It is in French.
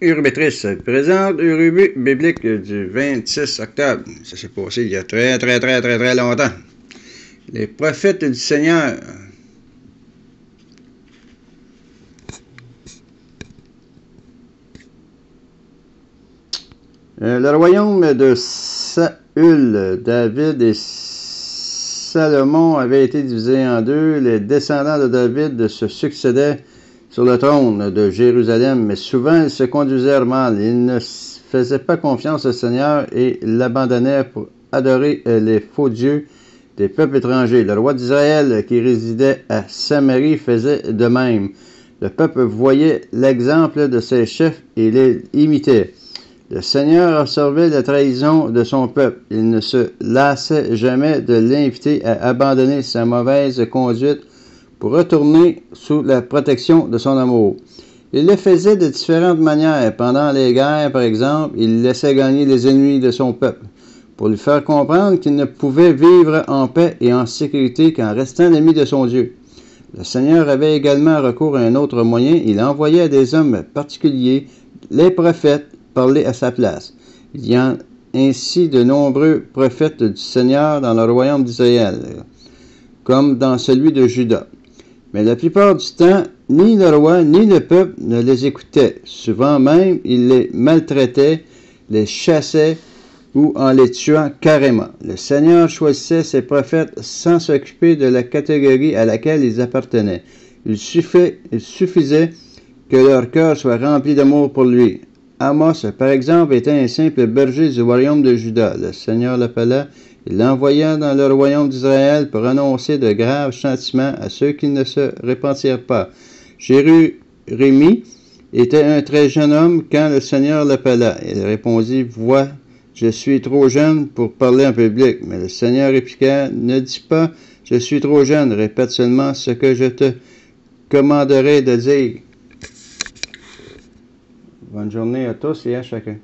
Urubétrice présente Urubu biblique du 26 octobre. Ça s'est passé il y a très longtemps. Les prophètes du Seigneur. Le royaume de Saül, David et Salomon avaient été divisés en deux. Les descendants de David se succédaient sur le trône de Jérusalem, mais souvent ils se conduisèrent mal. Ils ne faisaient pas confiance au Seigneur et l'abandonnaient pour adorer les faux dieux des peuples étrangers. Le roi d'Israël qui résidait à Samarie faisait de même. Le peuple voyait l'exemple de ses chefs et les imitait. Le Seigneur observait la trahison de son peuple. Il ne se lassait jamais de l'inviter à abandonner sa mauvaise conduite pour retourner sous la protection de son amour. Il le faisait de différentes manières. Pendant les guerres, par exemple, il laissait gagner les ennemis de son peuple, pour lui faire comprendre qu'il ne pouvait vivre en paix et en sécurité qu'en restant l'ennemi de son Dieu. Le Seigneur avait également recours à un autre moyen. Il envoyait à des hommes particuliers, les prophètes, parler à sa place. Il y a ainsi de nombreux prophètes du Seigneur dans le royaume d'Israël, comme dans celui de Juda. Mais la plupart du temps, ni le roi ni le peuple ne les écoutaient. Souvent même, il les maltraitait, les chassait ou en les tuant carrément. Le Seigneur choisissait ses prophètes sans s'occuper de la catégorie à laquelle ils appartenaient. Il suffisait que leur cœur soit rempli d'amour pour lui. Amos, par exemple, était un simple berger du royaume de Juda. Le Seigneur l'appela. Il l'envoya dans le royaume d'Israël pour annoncer de graves châtiments à ceux qui ne se repentirent pas. Jérémie était un très jeune homme quand le Seigneur l'appela. Il répondit, « Vois, je suis trop jeune pour parler en public. » Mais le Seigneur répliqua, « Ne dis pas, je suis trop jeune, répète seulement ce que je te commanderai de dire. » Bonne journée à tous et à chacun.